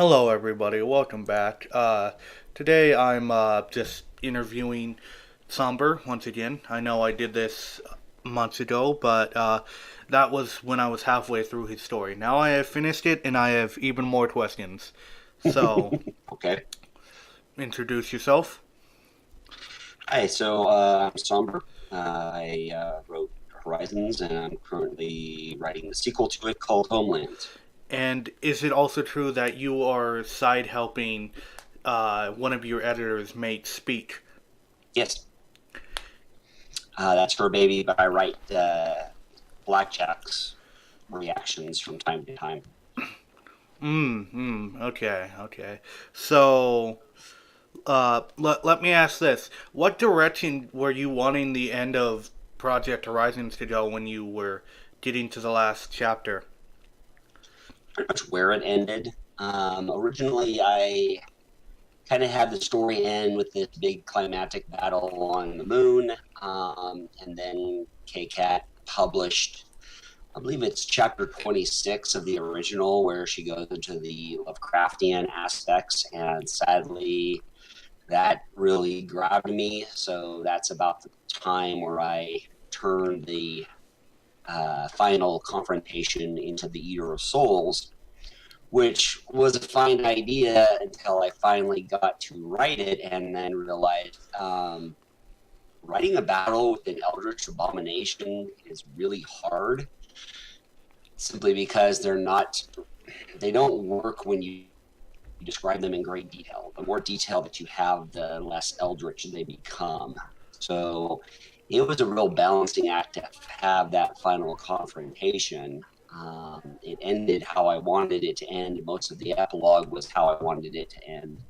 Hello, everybody. Welcome back. Today I'm just interviewing Somber once again. I know I did this months ago, but that was when I was halfway through his story. Now I have finished it, and I have even more questions. So, Okay. introduce yourself. Hi, I'm Somber. I wrote Horizons, and I'm currently writing the sequel to it called Homeland. And is it also true that you are side helping one of your editors make speak? Yes, that's her baby, but I write Blackjack's reactions from time to time. Okay. So, let me ask this. What direction were you wanting the end of Project Horizons to go when you were getting to the last chapter? Pretty much where it ended. Originally, I kind of had the story end with this big climactic battle on the moon, and then KCAT published I believe it's chapter 26 of the original where she goes into the Lovecraftian aspects, and sadly, that really grabbed me. So that's about the time where I turned the final confrontation into the Eater of Souls, which was a fine idea until I finally got to write it and then realized writing a battle with an Eldritch Abomination is really hard simply because they don't work when you describe them in great detail. The more detail that you have, the less eldritch they become. So it was a real balancing act to have that final confrontation. It ended how I wanted it to end. Most of the epilogue was how I wanted it to end,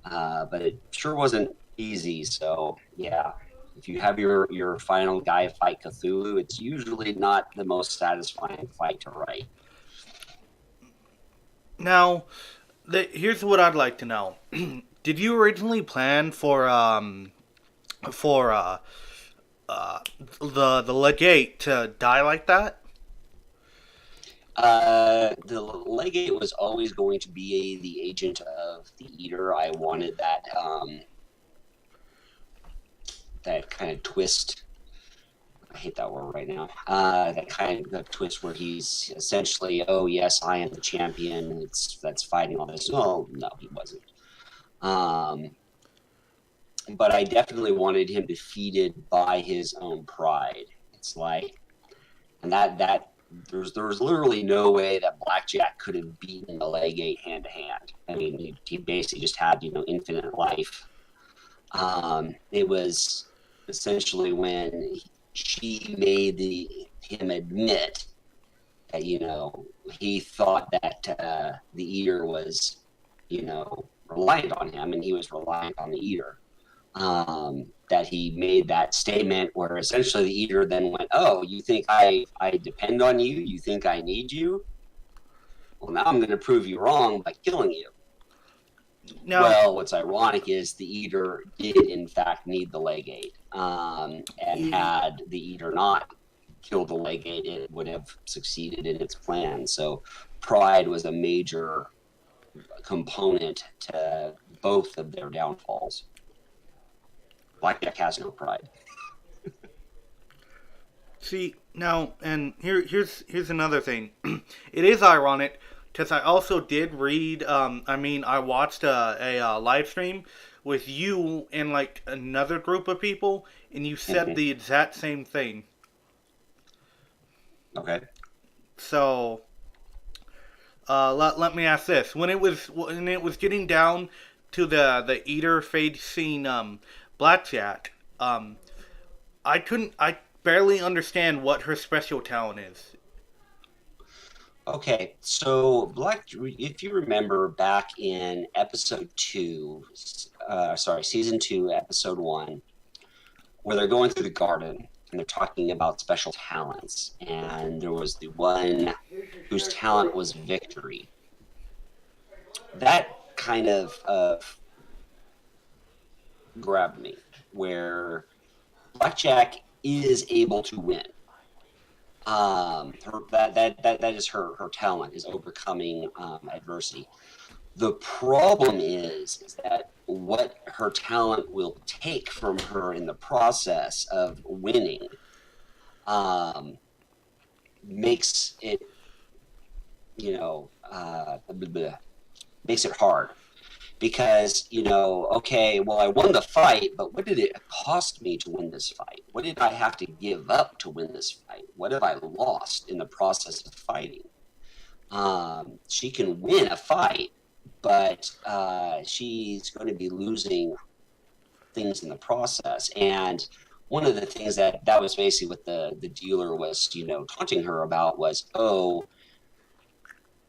but it sure wasn't easy. So yeah, if you have your final guy fight Cthulhu, it's usually not the most satisfying fight to write. Now, here's what I'd like to know. Did you originally plan for the legate to die like that? The legate was always going to be the agent of the eater. I wanted that kind of twist. I hate that word right now. That kind of twist where he's essentially, oh yes, I am the champion. That's fighting all this. Oh no, he wasn't. Um, but I definitely wanted him defeated by his own pride. It's like, and that there's literally no way that Blackjack could have beaten the Legate hand to hand. I mean, he basically just had infinite life. It was essentially when she made him admit that he thought that the Eater was reliant on him, and he was reliant on the Eater. That he made that statement where essentially the Eater then went, "Oh, you think I depend on you? You think I need you? Well, now I'm going to prove you wrong by killing you." Now, Well, what's ironic is the Eater did in fact need the Legate, and had the Eater not killed the Legate, it would have succeeded in its plan. So pride was a major component to both of their downfalls. Blackjack has no pride. see now, and here's another thing. It is ironic because I also did read. I watched a live stream with you and like another group of people, and you said Mhm. the exact same thing. Okay. So let me ask this: when it was getting down to the eater facing blackjack, I barely understand what her special talent is. Okay, so if you remember back in episode two, sorry, season two, episode one, where they're going through the garden and they're talking about special talents, and there was the one whose talent was victory. That kind of grabbed me, where Blackjack is able to win. That is her talent, is overcoming adversity. The problem is that what her talent will take from her in the process of winning um, makes it, makes it hard because, okay, well, I won the fight, but what did it cost me to win this fight? What did I have to give up to win this fight? What have I lost in the process of fighting? She can win a fight, but she's going to be losing things in the process. And one of the things that was basically what the dealer was, taunting her about was, oh,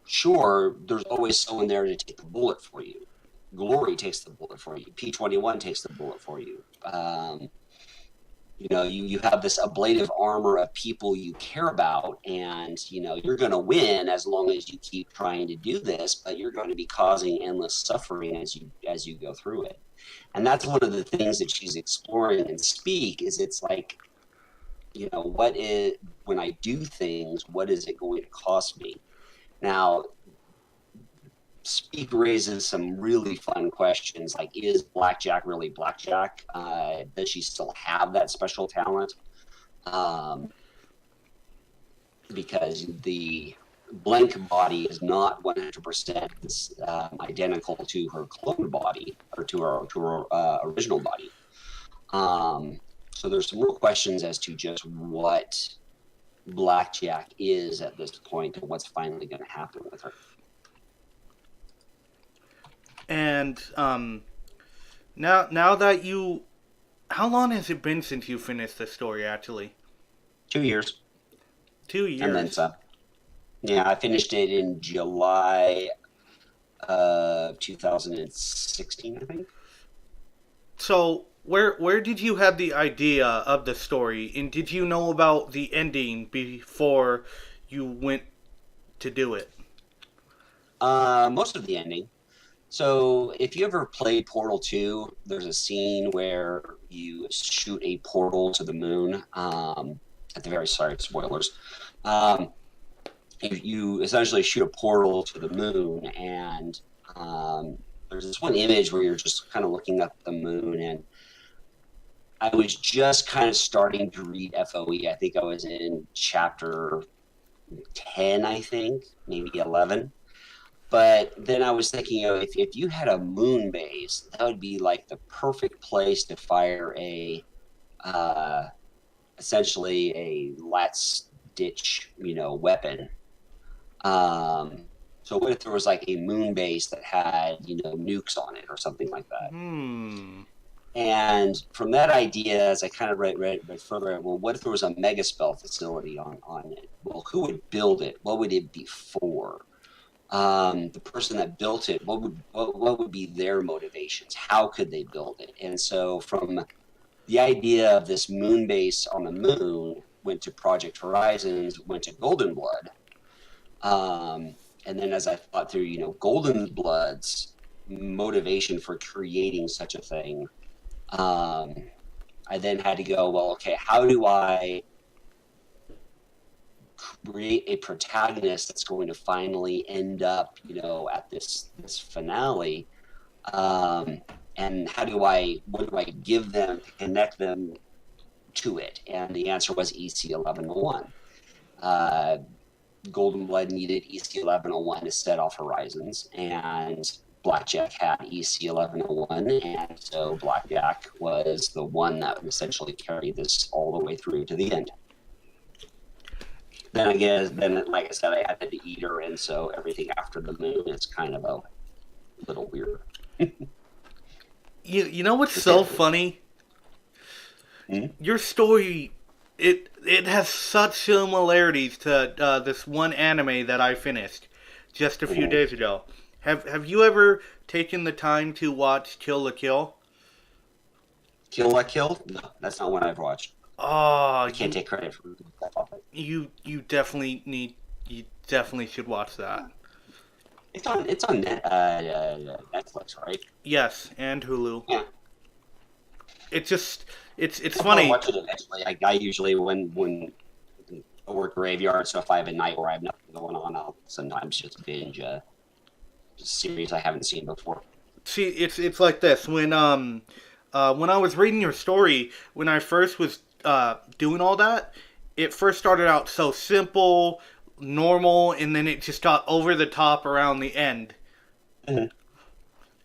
sure, there's always someone there to take the bullet for you. Glory takes the bullet for you. P-21 takes the bullet for you. You have this ablative armor of people you care about, and you're going to win as long as you keep trying to do this, but you're going to be causing endless suffering as you go through it. And that's one of the things that she's exploring in Speak. Is it's like, what is, when I do things, what is it going to cost me? Now, Speak raises some really fun questions, like, is Blackjack really Blackjack? Does she still have that special talent? Because the blank body is not 100% identical to her clone body, or to her original body. So there's some real questions as to just what Blackjack is at this point and what's finally going to happen with her. And now that you, how long has it been since you finished the story? Actually, 2 years. 2 years. And then some. Yeah, I finished it in July of 2016, I think. So where did you have the idea of the story, and did you know about the ending before you went to do it? Most of the ending. So if you ever played Portal 2, there's a scene where you shoot a portal to the moon. At the very, sorry, spoilers. You essentially shoot a portal to the moon, and there's this one image where you're just kind of looking up at the moon, and I was just kind of starting to read FOE. I think I was in chapter 10, I think, maybe 11. But then I was thinking, if you had a moon base, that would be like the perfect place to fire uh, essentially a latch ditch, weapon. So what if there was like a moon base that had, nukes on it or something like that? Hmm. And from that idea, as I kind of read further, well, what if there was a mega spell facility on it? Well, who would build it? What would it be for? The person that built it, what would be their motivations? How could they build it? And so from the idea of this moon base on the moon, went to Project Horizons, went to Golden Blood. And then as I thought through, Golden Blood's motivation for creating such a thing, I then had to go, well, okay, how do I create a protagonist that's going to finally end up, at this finale? And what do I give them to connect them to it? And the answer was EC-1101. Golden Blood needed EC-1101 to set off Horizons, and Blackjack had EC-1101, and so Blackjack was the one that would essentially carry this all the way through to the end. Then like I said, I added the Eater, and so everything after the moon is kind of a little weird. You know what's so funny? Your story, it has such similarities to this one anime that I finished just a few days ago. Have you ever taken the time to watch Kill la Kill? Kill la Kill? No, that's not one I've watched. Oh, I can't take credit for that. You definitely should watch that. It's on Netflix, right? Yes, and Hulu. Yeah. It's funny. I'll watch it eventually. I usually when I work graveyard, so if I have a night where I have nothing going on, I'll sometimes just binge series I haven't seen before. See, it's like this. When I was reading your story, when I first was doing all that, it first started out so simple, normal, and then it just got over the top around the end. Mhm.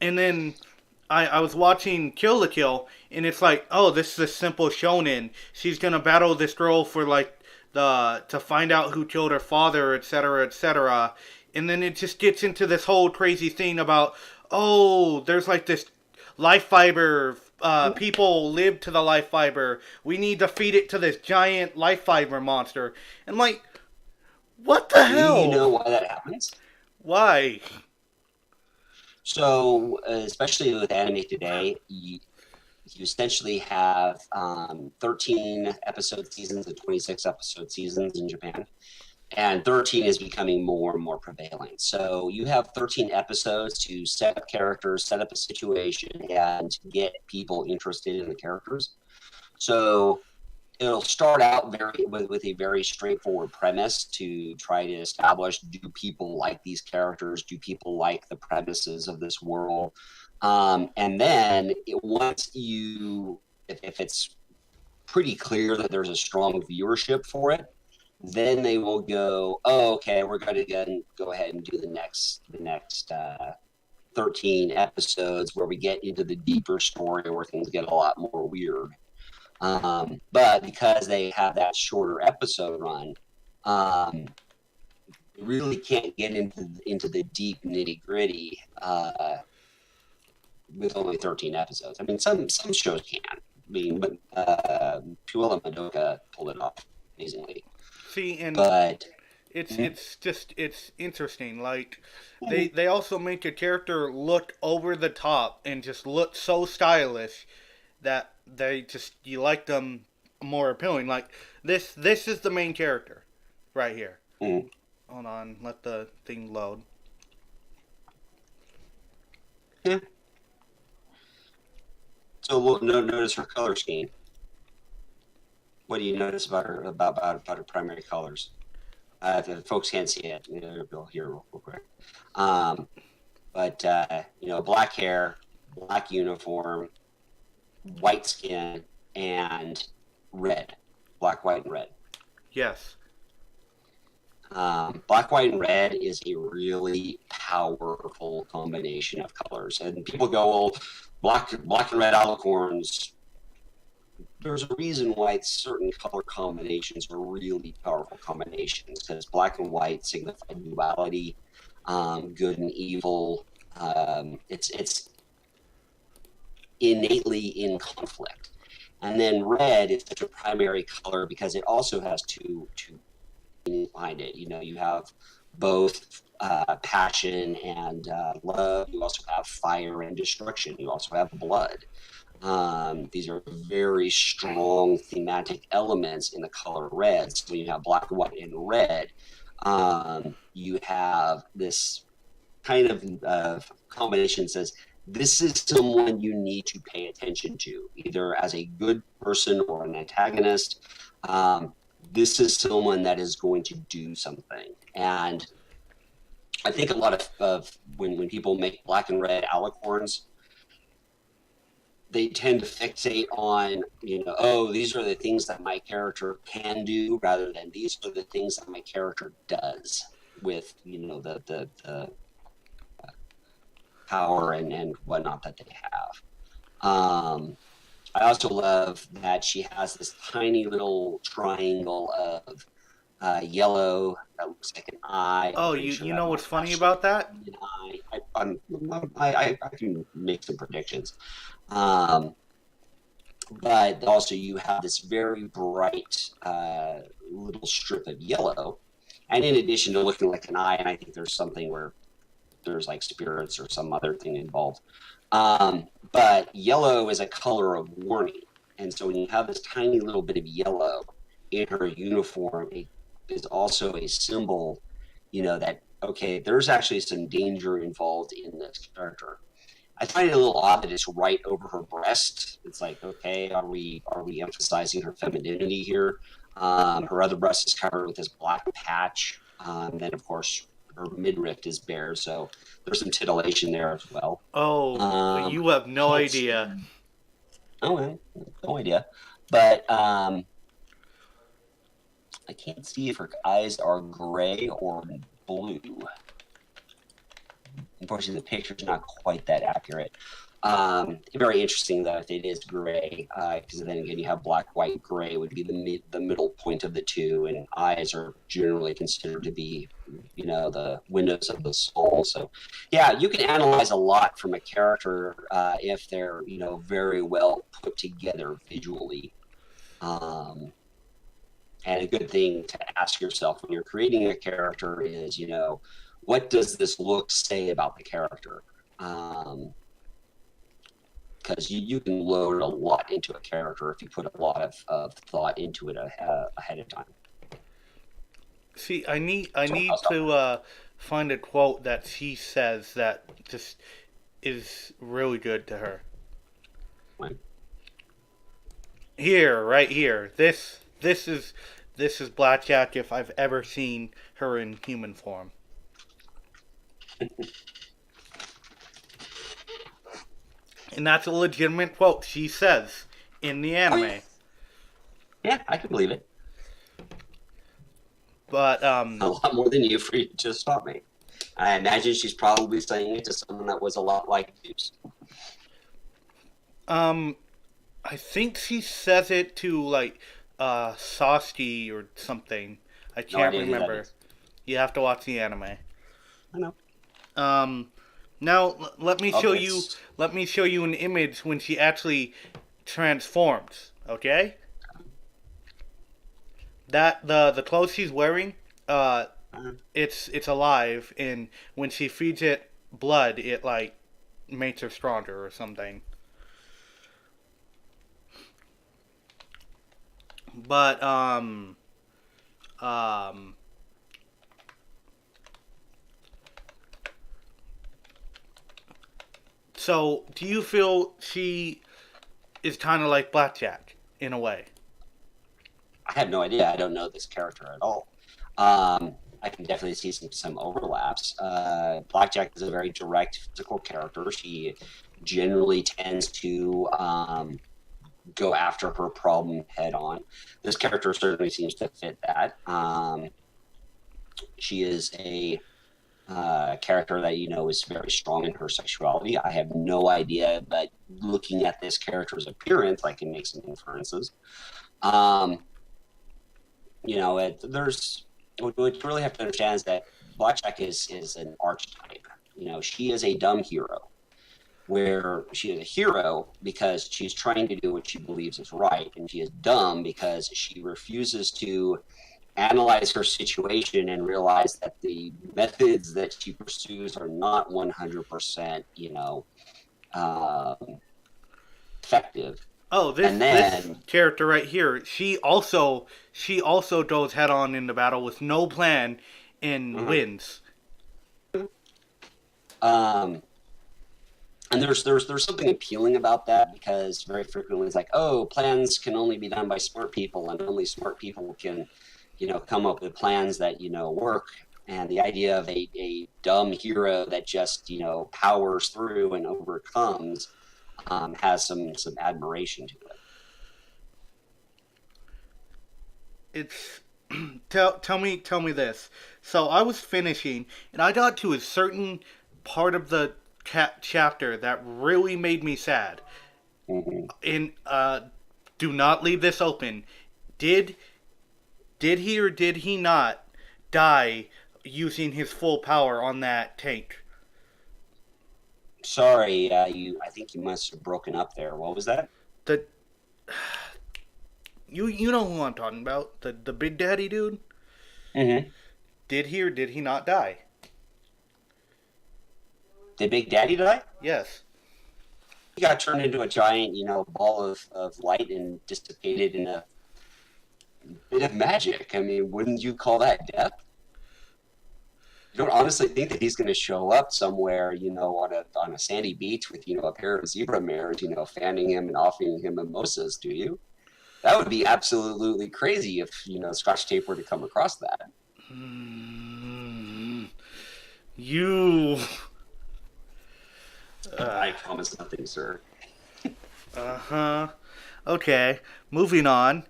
And then I was watching Kill la Kill, and it's like, oh, this is a simple shonen. She's gonna battle this girl for like the to find out who killed her father, etc., etc. And then it just gets into this whole crazy thing about, oh, there's like this life fiber. People live to the life fiber. We need to feed it to this giant life fiber monster. And like, what the Do you know hell? why that happens? Why? So, especially with anime today, you essentially have 13 episode seasons and 26 episode seasons in Japan. And 13 is becoming more and more prevalent. So you have 13 episodes to set up characters, set up a situation, and get people interested in the characters. So it'll start out with a very straightforward premise to try to establish, do people like these characters, do people like the premises of this world, and then once you if it's pretty clear that there's a strong viewership for it, then they will go, oh, okay, we're going to go ahead and do the next 13 episodes where we get into the deeper story where things get a lot more weird. But because they have that shorter episode run, um, you really can't get into the deep nitty gritty with only 13 episodes. I mean, some shows can. I mean, but Puella Madoka pulled it off amazingly. See, and But it's interesting. Like they also make a character look over the top and just look so stylish that they just you like them more appealing. Like this is the main character right here. mm, Hold on, let the thing load. yeah. So we'll notice her color scheme. What do you notice about her about her primary colors? If folks can't see it, we'll hear real quick. Um, but black hair, black uniform, white skin, and red, black, white, and red. Yes. Black, white, and red is a really powerful combination of colors, and people go, "Well, black and red alicorns." There's a reason why certain color combinations are really powerful combinations because black and white signify duality, good and evil. It's innately in conflict, and then red is such a primary color because it also has two meanings behind it. You have both passion and love. You also have fire and destruction. You also have blood. These are very strong thematic elements in the color red. So when you have black, white, and red, you have this kind of combination that says this is someone you need to pay attention to, either as a good person or an antagonist. This is someone that is going to do something. And I think a lot of when people make black and red alicorns, they tend to fixate on, oh, these are the things that my character can do rather than these are the things that my character does with, the power and whatnot that they have. I also love that she has this tiny little triangle of yellow that looks like an eye. I'm Oh, pretty you sure you that know might what's funny actually about that? be an eye. I can make some predictions. Um, but also you have this very bright little strip of yellow. And in addition to looking like an eye, and I think there's something where there's like spirits or some other thing involved. But yellow is a color of warning. And so when you have this tiny little bit of yellow in her uniform, it is also a symbol, that, okay, there's actually some danger involved in this character. I find it a little odd that it's right over her breast. It's like, okay, are we emphasizing her femininity here? Her other breast is covered with this black patch. Then, of course, her midriff is bare, so there's some titillation there as well. Oh, you have no Can't idea. see. Oh, well, no idea. But I can't see if her eyes are gray or blue. Unfortunately, the picture's not quite that accurate. Very interesting though if it is gray, because then again you have black, white, gray would be the middle point of the two, and eyes are generally considered to be, the windows of the soul. So, yeah, you can analyze a lot from a character if they're very well put together visually. Um, and a good thing to ask yourself when you're creating a character is, what does this look say about the character? Because you can load a lot into a character if you put a lot of thought into it ahead of time. See, I So need I'll stop. to find a quote that she says that just is really good to her. Right. Here, right here. This is Blackjack if I've ever seen her in human form. And that's a legitimate quote she says in the Oh yeah, anime. yeah, I can believe it. But A lot more than you for you to stop me. I imagine she's probably saying it to someone that was a lot like Zeus. um I think she says it to like Sasti or something. I No can't idea who that remember. is. You have to watch the anime. I know. Um now let me Oh, show you it's an image when she actually transforms, okay? That the clothes she's wearing uh, it's alive, and when she feeds it blood it like makes her stronger or something. But um so do you feel she is kind of like Blackjack in a way? I have no idea. I don't know this character at all. I can definitely see some overlaps. Blackjack is a very direct physical character. She generally tends to go after her problem head on. This character certainly seems to fit that. She is a character that is very strong in her sexuality. I have no idea, but looking at this character's appearance, I can make some inferences. Um, there's what you really have to understand is that Blackjack is an archetype. She is a dumb hero, where she is a hero because she's trying to do what she believes is right, and she is dumb because she refuses to analyze her situation and realize that the methods that she pursues are not 100%, um, effective. Oh, And this then, character right here, she also goes head on into battle with no plan and mhm. wins. um, and there's something appealing about that because very frequently it's like, oh, plans can only be done by smart people, and only smart people can come up with plans that work. And the idea of a dumb hero that just powers through and overcomes has some admiration to it. It's tell me this. So I was finishing and I got to a certain part of the chapter that really made me sad. Mm-hmm. And do not leave this open. Did did he or did he not die using his full power on that tank? Sorry, I think you must have broken up there. What was that? The you know who I'm talking about? The Big Daddy dude? Mm-hmm. Did he or did he not die? Did Big Daddy die? Yes. He got turned into a giant, ball of light and dissipated in a bit of magic. I mean, wouldn't you call that death? You don't honestly think that he's going to show up somewhere, on a sandy beach with, a pair of zebra mares, fanning him and offering him mimosas, do you? That would be absolutely crazy if, Scotch tape were to come across that. Hmm. You. I promise nothing, sir. Uh huh. Okay. Moving on.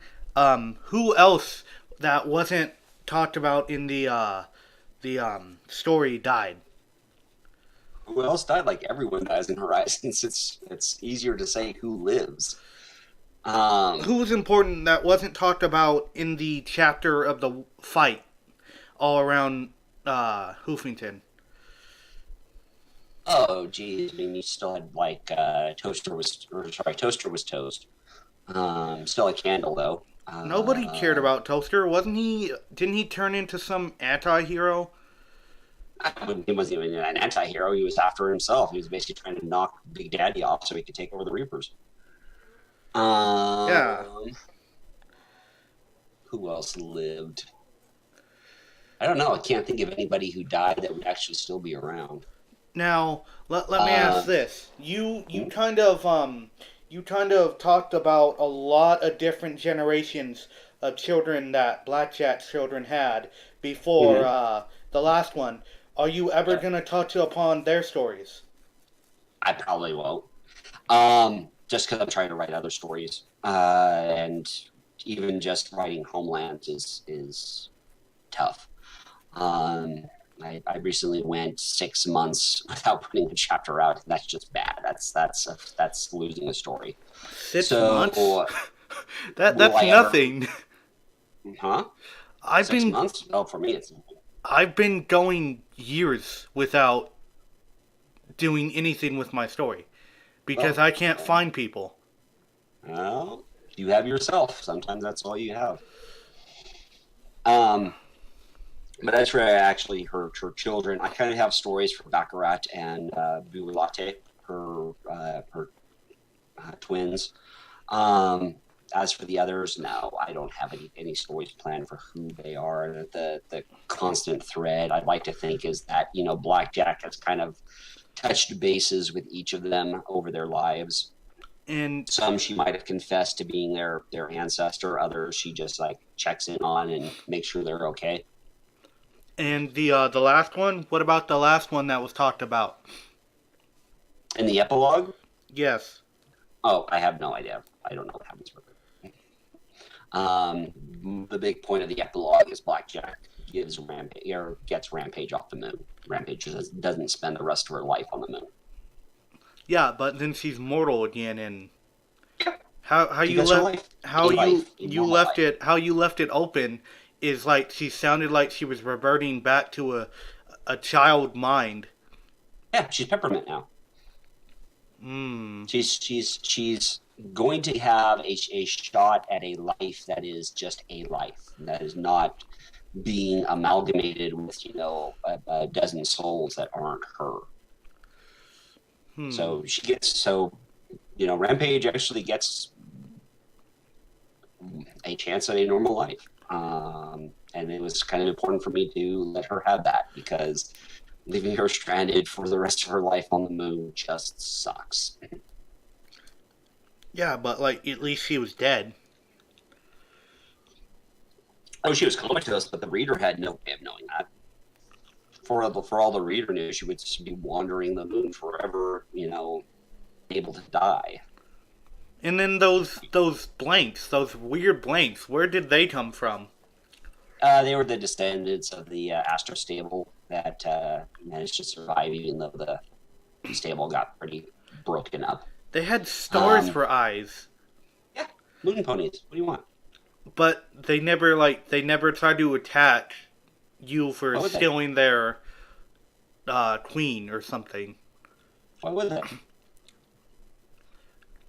Who else that wasn't talked about in the story died? Who else died? Like everyone dies in Horizons. It's easier to say who lives. Um, Who was important that wasn't talked about in the chapter of the fight all around Hoofington? oh, geez. I mean, you still had like Toaster was, or sorry, Toaster was toast. Still a candle though. Nobody cared about Toaster, wasn't he? Didn't he turn into some anti-hero? He wasn't even an anti-hero. He was after himself. He was basically trying to knock Big Daddy off so he could take over the Reapers. Yeah. Um, who else lived? I don't know. I can't think of anybody who died that would actually still be around. Now, let me ask Uh, this. You kind of talked about a lot of different generations of children that Blackjack's children had before mm-hmm. the last one. Are you ever gonna touch upon their stories? I probably won't. Just because I'm trying to write other stories, and even just writing Homeland is tough. Um, I recently went 6 months without putting a chapter out, and that's just bad. That's losing a story. 6 months? So will That's I ever? nothing. Huh? I've six been months? No, for me it's I've been going years without doing anything with my story because well. I can't find people. Well, you have yourself. Sometimes that's all you have. Um, but that's where I actually her children. I kind of have stories for Baccarat and Buolate, her twins. Um, as for the others, no, I don't have any stories planned for who they are. The constant thread I'd like to think is that Blackjack has kind of touched bases with each of them over their lives. And Some she might have confessed to being their ancestor. Others she just like checks in on and makes sure they're okay. the last one, what about the last one that was talked about? In the epilogue, Yes. oh, I have no idea. I don't know what happens with it. The big point of the epilogue is Blackjack gives Rampage or gets Rampage off the moon. Rampage doesn't spend the rest of her life on the moon. Yeah, but then she's mortal again and Yeah, how she you gets her left life, how a life, a you normal left life. it how you left it open is like she sounded like she was reverting back to a child mind. Yeah, she's peppermint now. Hmm. She's going to have a shot at a life that is just a life that is not being amalgamated with a dozen souls that aren't her. Hmm. So she gets Rampage actually gets a chance at a normal life. And it was kind of important for me to let her have that because leaving her stranded for the rest of her life on the moon just sucks. Yeah, but like at least she was dead. Oh, she was comatose, but the reader had no way of knowing that. For all the reader knew, she would just be wandering the moon forever, able to die. And then those blanks, those weird blanks, where did they come from? They were the descendants of the Astro stable that managed to survive, even though the stable got pretty broken up. They had stars Um, for eyes, yeah, moon ponies. What do you want? but they never tried to attack you for Why would they? stealing their queen or something. Why would they?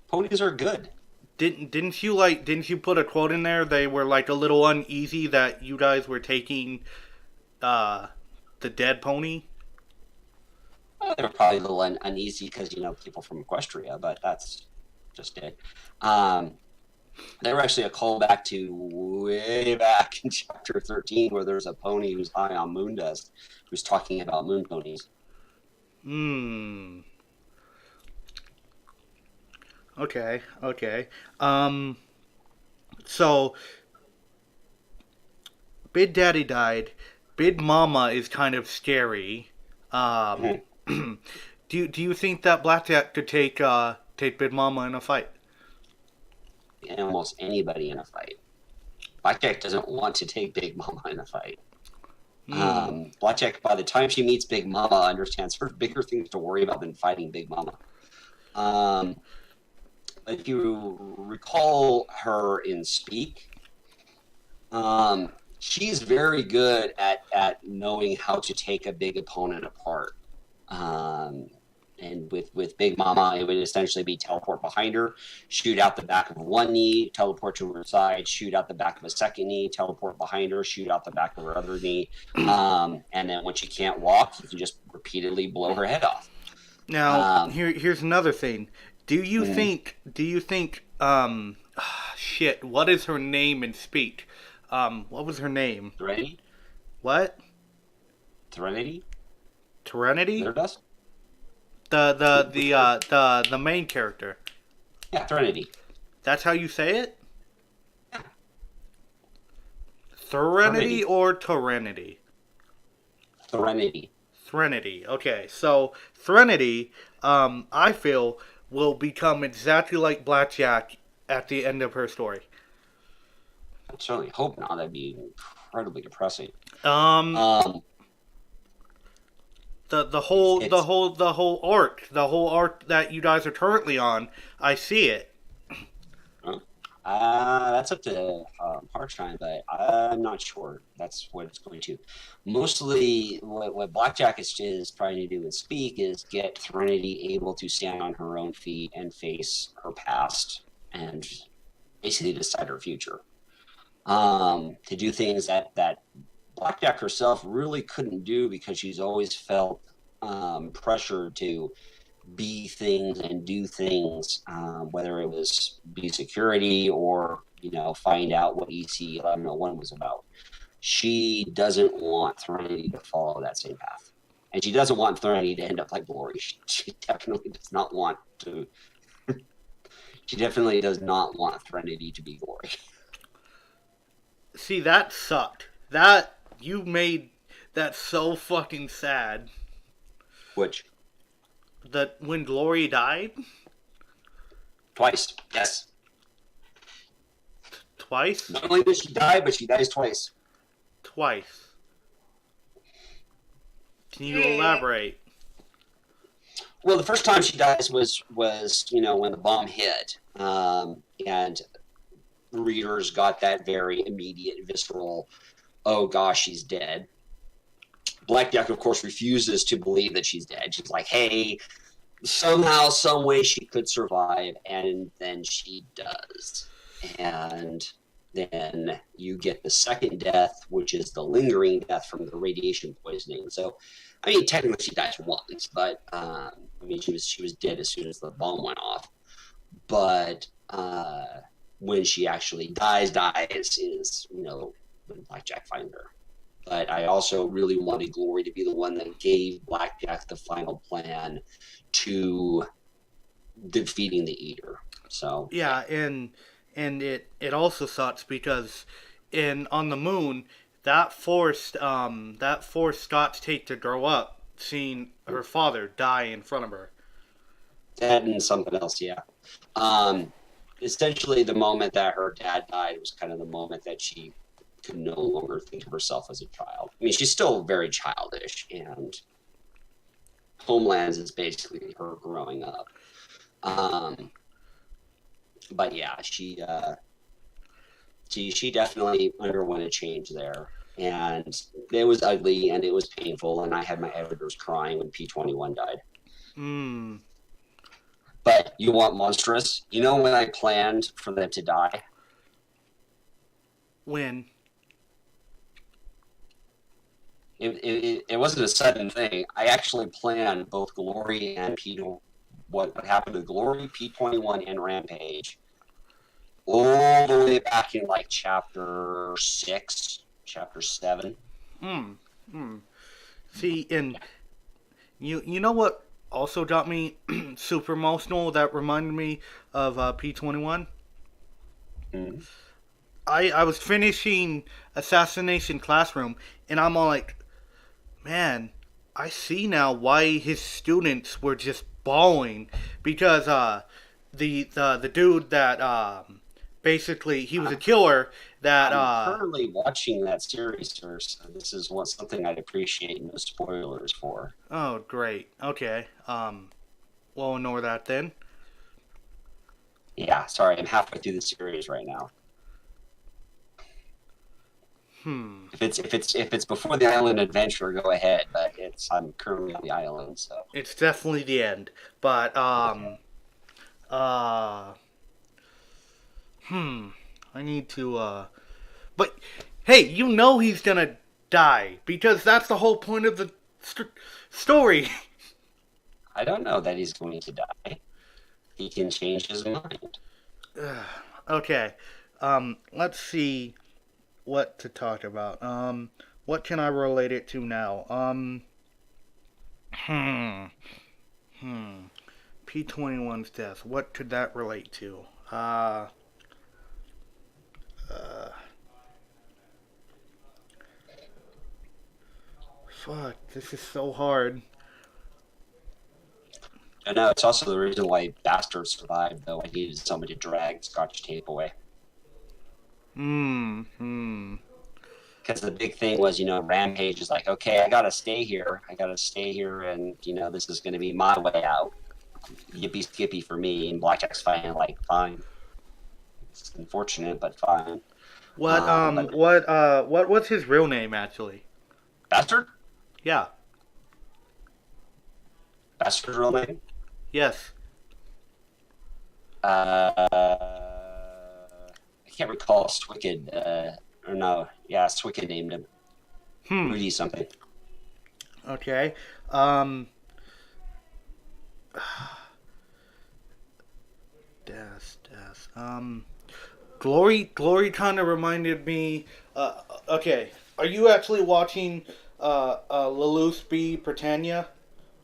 Ponies are good. Didn't you put a quote in there? They were like a little uneasy that you guys were taking uh the dead pony. They were probably a little uneasy because people from Equestria, but that's just it. Um, they were actually a callback to way back in chapter 13, where there's a pony who's high on moon dust, who's talking about moon ponies. Hmm. Okay. Okay. Um. So Big Daddy died. Big Mama is kind of scary. Um, Mhm. do you think that Blackjack could take Big Mama in a fight? And almost anybody in a fight. Blackjack doesn't want to take Big Mama in a fight. Hmm. Blackjack, by the time she meets Big Mama, understands there's bigger things to worry about than fighting Big Mama. Um, if you recall her in Speak, she's very good at knowing how to take a big opponent apart. Um, and with Big Mama, it would essentially be teleport behind her, shoot out the back of one knee, teleport to her side, shoot out the back of a second knee, teleport behind her, shoot out the back of her other knee, and then when she can't walk, you can just repeatedly blow her head off. Now, Um, here's another thing. mm, Do you think shit, what is her name in Speak? What was her name? Threnody, What? Threnody, Serenity? Glitterdusk, The main character. yeah, Threnody, That's how you say it? yeah, Serenity Threnody, or Serenity? Threnody. Serenity. Okay, so Serenity, I feel, will become exactly like Blackjack at the end of her story. I certainly hope not. That'd be incredibly depressing. Um, Um, the it's whole it's the whole arc that you guys are currently on, I see it. That's up to Parkshine, but I'm not sure that's what it's going to. Mostly, what Blackjack is trying to do and Speak is get Threnody able to stand on her own feet and face her past and basically decide her future. To do things that Blackjack herself really couldn't do because she's always felt pressure to be things and do things, whether it was be security or find out what EC 1101 was about. She doesn't want Threnody to follow that same path, and she doesn't want Threnody to end up like Glory. She definitely does not want to. She definitely does not want Threnody to be Glory. See, that sucked. That you made that so fucking sad. Which That when Glory died twice, yes. twice, Not only does she die, but she dies twice. twice. Can you elaborate? Well, the first time she dies was when the bomb hit, and readers got that very immediate, visceral, "Oh gosh, she's dead." Blackjack, of course, refuses to believe that she's dead. She's like, "Hey, somehow, some way, she could survive," and then she does, and then you get the second death, which is the lingering death from the radiation poisoning. So, I mean, technically she dies once, but I mean, she was dead as soon as the bomb went off. But when she actually dies is when Blackjack finds her. But I also really wanted Glory to be the one that gave Blackjack the final plan to defeating the Eater. So yeah. Yeah, and it also sucks because in on the moon that forced Scott's take to grow up, seeing her father die in front of her. That and something else, yeah. Um, Essentially, the moment that her dad died was kind of the moment that she could no longer think of herself as a child. I mean, she's still very childish, and Homelands is basically her growing up. Um, but yeah, she definitely underwent a change there, and it was ugly and it was painful, and I had my editors crying when P21 died. Hmm. But you want monstrous? You know when I planned for them to die? When? It wasn't a sudden thing. I actually planned both Glory and P. What happened to Glory, P21, and Rampage all the way back in like chapter 6, chapter 7. Hmm. Hmm. See, and you know what also got me super emotional that reminded me of P21? Mm-hmm. I was finishing Assassination Classroom and I'm all like, man, I see now why his students were just bawling because the dude that basically he was a killer that I'm currently watching that series, sir, so this is something I'd appreciate no spoilers for. oh great, okay, we'll ignore that then. Yeah, sorry, I'm halfway through the series right now. Hmm. If it's before the island adventure, go ahead. But I'm currently on the island, so It's definitely the end, but okay. uh hmm, I need to but hey, you know he's gonna die because that's the whole point of the story. I don't know that he's going to die. He can change his mind. Okay, let's see what to talk about. What can I relate it to now? Hmm, hmm. P21's death. What could that relate to? Uh, fuck. This is so hard. I know it's also the reason why Bastard survived, though. I needed somebody to drag Scotch tape away. Hmm. Because the big thing was, Rampage is like, okay, I gotta stay here. I gotta stay here, and this is gonna be my way out. Yippee skippy for me. And Blackjack's fine, like fine. It's unfortunate, but fine. But What was his real name actually? Bastard, Yeah. Bastard's real name. Yes. I can't recall. Swicked, or no, yeah, Swicked named him Hmm. Rudy something. Okay. Um. Death. Glory kind of reminded me. Okay. Are you actually watching Lelouch B. Britannia?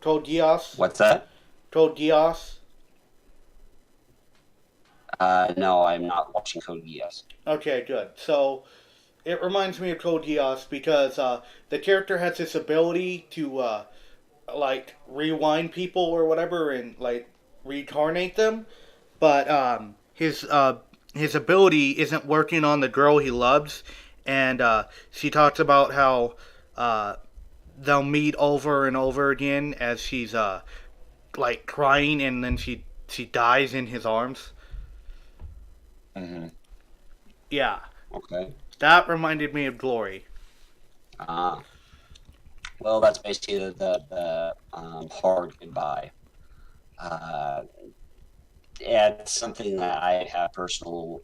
Told Gios? What's that? Told Gios? No, I'm not watching Code Geass. Okay, good. So it reminds me of Code Geass because the character has this ability to like rewind people or whatever and like reincarnate them, but his ability isn't working on the girl he loves, and she talks about how uh, they'll meet over and over again as she's like crying, and then she dies in his arms. Mm-hmm. Yeah, Okay. that reminded me of Glory. Uh, well, that's basically the hard goodbye. Uh, yeah, it's something that I have personal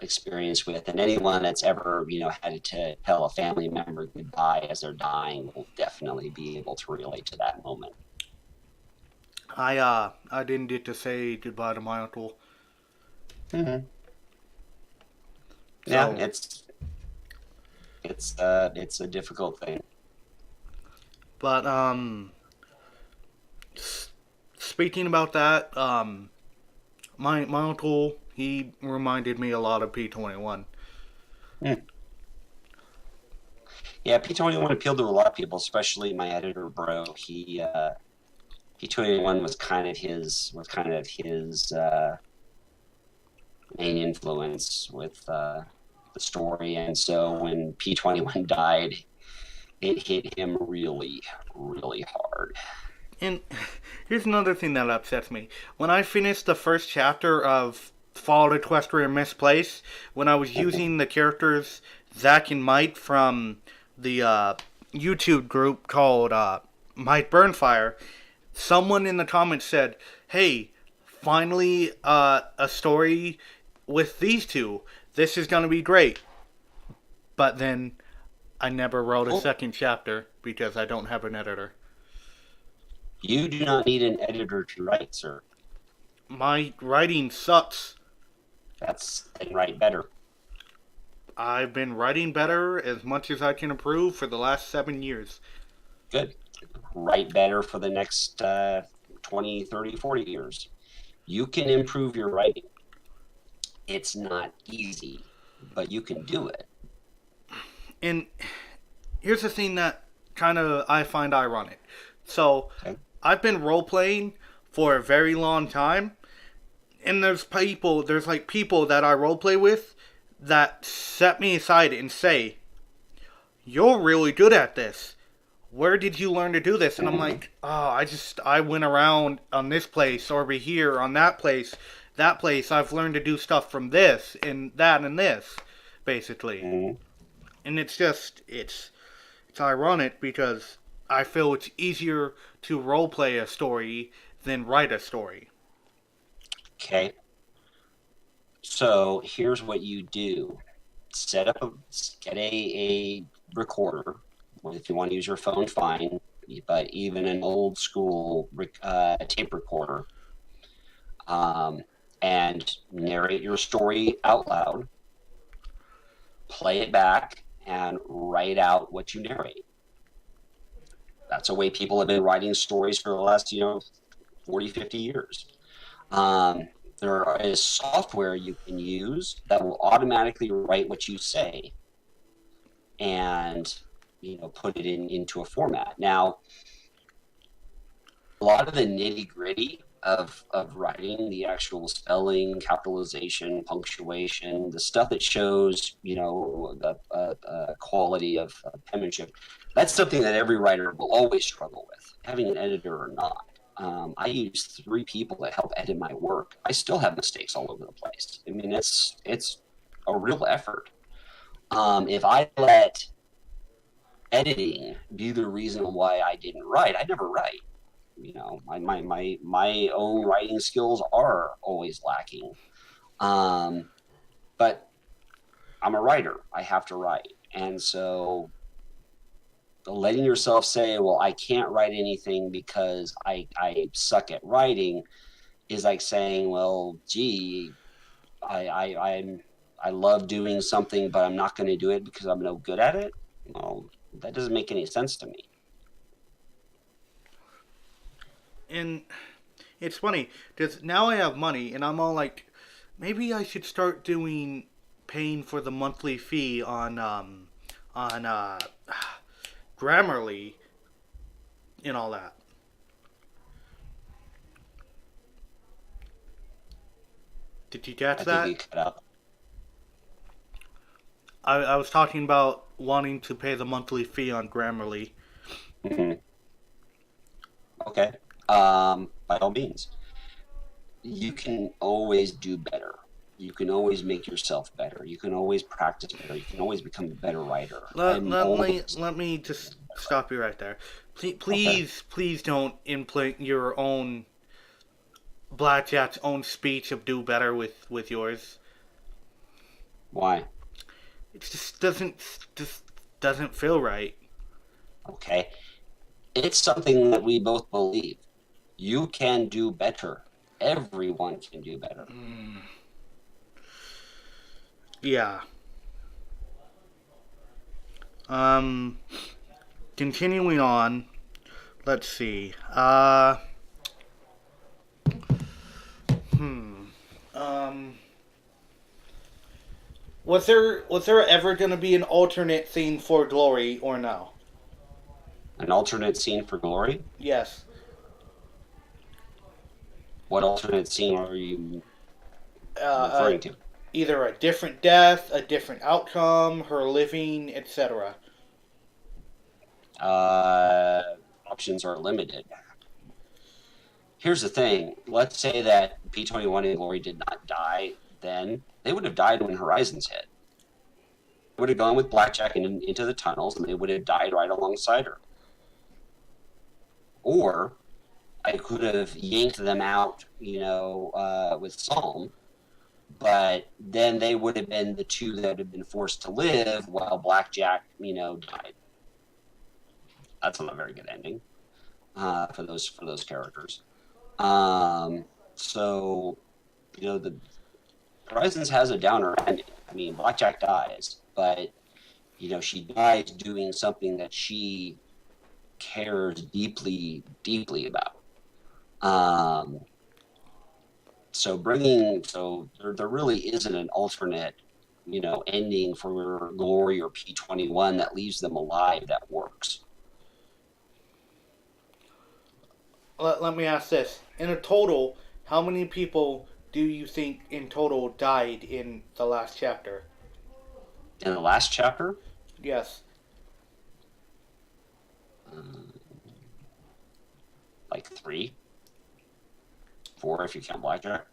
experience with, and anyone that's ever had to tell a family member goodbye as they're dying will definitely be able to relate to that moment. I didn't get to say goodbye to my uncle, Mm-hmm. Yeah, so it's a difficult thing. but speaking about that, my uncle he reminded me a lot of P21. Mm. Yeah, P21 appealed to a lot of people, especially my editor bro. P21 was kind of his main influence with the story, and so when P21 died, it hit him really, really hard. And here's another thing that upsets me. When I finished the first chapter of Fallout Equestrian Misplaced, when I was using the characters Zack and Mike from the YouTube group called Mike Burnfire, someone in the comments said, "Hey, finally a story with these two. This is gonna be great." But then I never wrote a Well, second chapter because I don't have an editor. you do not need an editor to write, sir. My writing sucks. That's and write better. I've been writing better as much as I can improve for the last 7 years. Good. Write better for the next 20, 30, 40 years. You can improve your writing. It's not easy, but you can do it. And here's the thing that kind of I find ironic. So Okay. I've been role playing for a very long time, and there's like people that I role play with that set me aside and say, "You're really good at this. Where did you learn to do this?" And I'm Mhm. like, "Oh, I went around on this place over here on that place, that place. I've learned to do stuff from this and that and this, basically." Mhm. And it's ironic because I feel it's easier to role play a story than write a story. Okay. So here's what you do: set up a get a recorder. Well, if you want to use your phone, fine. But even an old school tape recorder, um, and narrate your story out loud, play it back, and write out what you narrate. That's a way people have been writing stories for the last, 40, 50 years. Um, there is software you can use that will automatically write what you say and put it into a format. Now, a lot of the nitty gritty of writing, the actual spelling, capitalization, punctuation, the stuff that shows the quality of penmanship, that's something that every writer will always struggle with, having an editor or not. I use 3 people to help edit my work. I still have mistakes all over the place. I mean, it's a real effort. If I let editing be the reason why I didn't write, I'd never write. My own writing skills are always lacking. Um, but I'm a writer. I have to write. And so letting yourself say, well, I can't write anything because I suck at writing is like saying, well, gee, I'm I love doing something, but I'm not going to do it because I'm no good at it. Well, that doesn't make any sense to me. And it's funny because now I have money and I'm all like, maybe I should start doing paying for the monthly fee on Grammarly and all that. Did you catch I think that? you cut out. I was talking about wanting to pay the monthly fee on Grammarly. Mm-hmm. Okay. By all means, you can always do better. You can always make yourself better. You can always practice better. You can always become a better writer. I'm always Let me just stop you right there. okay. Please don't implement your own Blackjack's own speech of do better with yours. Why? It just doesn't feel right. Okay. It's something that we both believe. You can do better. Everyone can do better. Yeah. Um. Continuing on. Let's see. Hmm. Um. Was there ever gonna be an alternate scene for Glory or no? An alternate scene for Glory? Yes. What alternate scene are you Uh, uh, referring to? Either a different death, a different outcome, her living, etc. Uh, Options are limited. Here's the thing. Let's say that P21 and Glory did not die then. They would have died when Horizons hit. They would have gone with Blackjack into the tunnels and they would have died right alongside her. Or I could have yanked them out, with Psalm, but then they would have been the two that had been forced to live while Blackjack, died. That's not a very good ending for those characters. Um, so the Horizons has a downer ending. I mean, Blackjack dies, but she dies doing something that she cares deeply, deeply about. Um, so there really isn't an alternate, ending for Glory or P21 that leaves them alive that works. let me ask this: in a total, how many people do you think in total died in the last chapter? In the last chapter, Yes. uh, like three, four if you count Blackjack.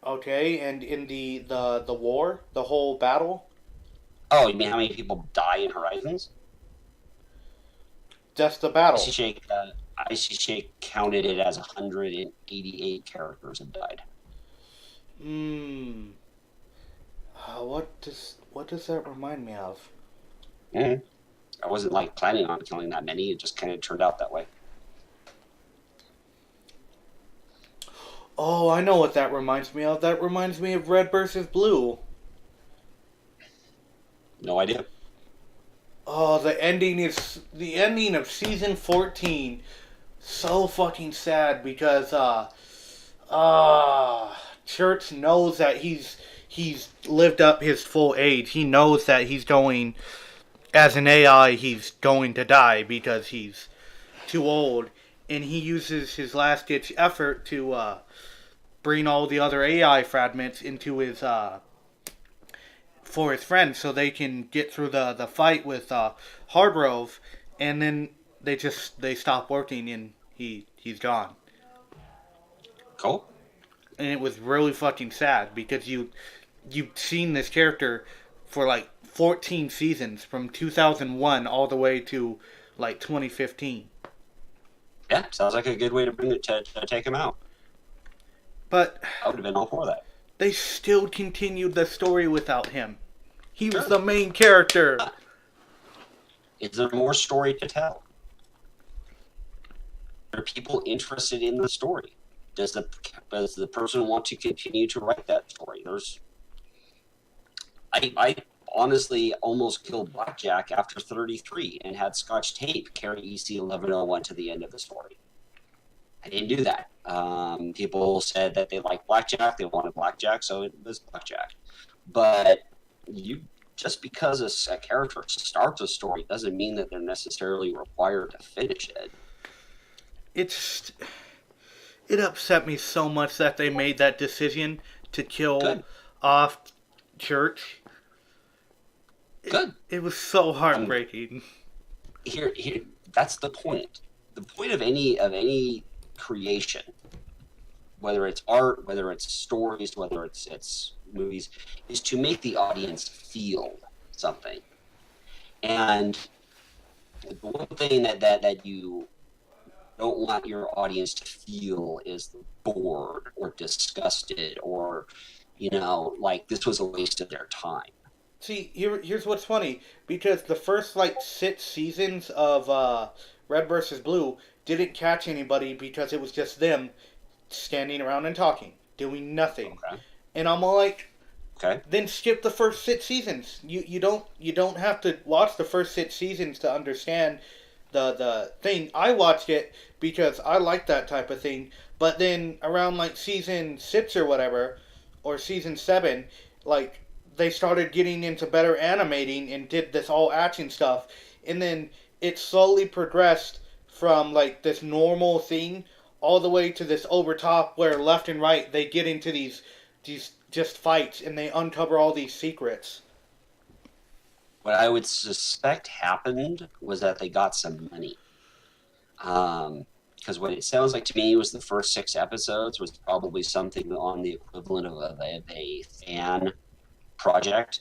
Okay, and in the war, the whole battle, Oh, you mean how many people die in Horizons? just the Icy battle. Shake, Icy Shake counted it as 188 characters have died. Hmm. What does that remind me of? Mm-hmm. I wasn't like planning on killing that many. It just kind of turned out that way. Oh, I know what that reminds me of. That reminds me of Red versus Blue. No idea. Oh, the ending of season 14. So fucking sad because Church knows that he's lived up his full age. He knows that he's going as an AI. He's going to die because he's too old, and he uses his last ditch effort to bring all the other AI fragments into his for his friends so they can get through the fight with Hargrove, and then they stop working and he's gone. Cool. And it was really fucking sad because you've seen this character for like 14 seasons from 2001 all the way to like 2015. Yeah, sounds like a good way to bring it to take him out. But I would have been all for that. they still continued the story without him. He was Sure. the main character. Is there more story to tell? Are people interested in the story? Does the person want to continue to write that story? I honestly almost killed Blackjack after 33 and had Scotch Tape carry EC 1101 to the end of the story. I didn't do that. People said that they liked Blackjack, they wanted Blackjack, so it was Blackjack. But you just because a character starts a story doesn't mean that they're necessarily required to finish it. It's it upset me so much that they made that decision to kill Good, off Church. It, good. it was so Um, heartbreaking. here, that's the point. The point of any creation, whether it's art, whether it's stories, whether it's movies, is to make the audience feel something. And the one thing that you don't want your audience to feel is bored or disgusted or like this was a waste of their time. See, here's what's funny because the first like 6 seasons of Red versus Blue didn't catch anybody because it was just them standing around and talking, doing nothing. Okay. And I'm all like, Okay. then skip the first 6 seasons. You don't have to watch the first 6 seasons to understand the thing. I watched it because I like that type of thing. But then around like season 6 or whatever, or season 7, like they started getting into better animating and did this all action stuff, and then it slowly progressed from like this normal thing all the way to this over top where left and right they get into these just fights and they uncover all these secrets. What I would suspect happened was that they got some money. Because what it sounds like to me was the first 6 episodes was probably something on the equivalent of a fan project,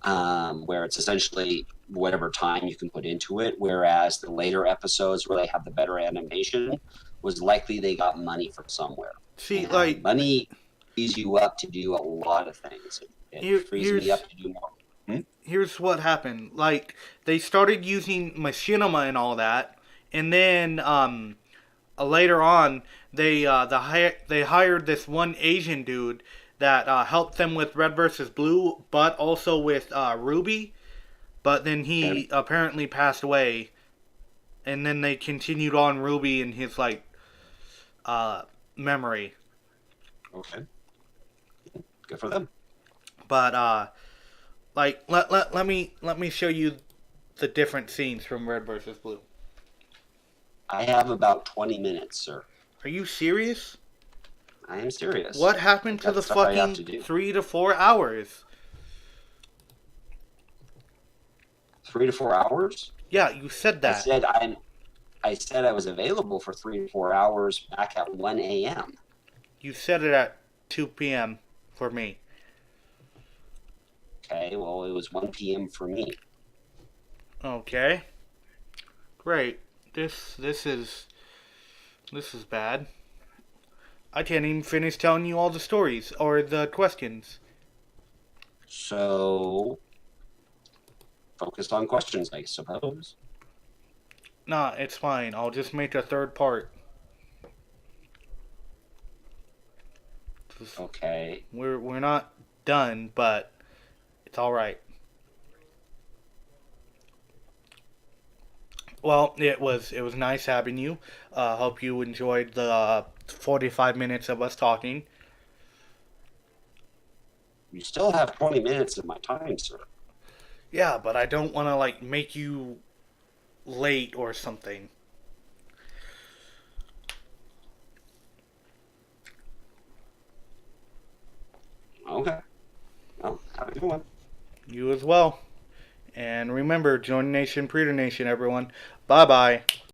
where it's essentially whatever time you can put into it. Whereas the later episodes where they have the better animation was likely they got money from somewhere. See, And like money frees you up to do a lot of things. It here, frees me here's up to do more. Hmm? here's what happened. Like they started using machinima and all that, and then later on they hired this one Asian dude that helped them with Red versus Blue, but also with Ruby. But then Okay. he apparently passed away, and then they continued on Ruby in his like uh, memory. Okay. Good for them. But like let me show you the different scenes from Red versus Blue. I have about 20 minutes, sir. Are you serious? I am serious. What happened I've to got the stuff I have to fucking do. 3 to 4 hours? 3 to 4 hours? Yeah, you said I that. said I'm. I said I was available for 3 to 4 hours back at 1 a.m. You said it at 2 p.m. for me. Okay, well it was 1 p.m. for me. Okay. Great. This is bad. I can't even finish telling you all the stories or the questions. So focus on questions, I suppose. Nah, it's fine. I'll just make a third part. Okay. We're not done, but it's all right. Well, it was nice having you. Hope you enjoyed the 45 minutes of us talking. You still have 20 minutes of my time, sir. Yeah, but I don't want to like make you late or something. Okay. Well, have a good one. You as well. And remember, join Nation, Predator Nation, everyone. Bye bye.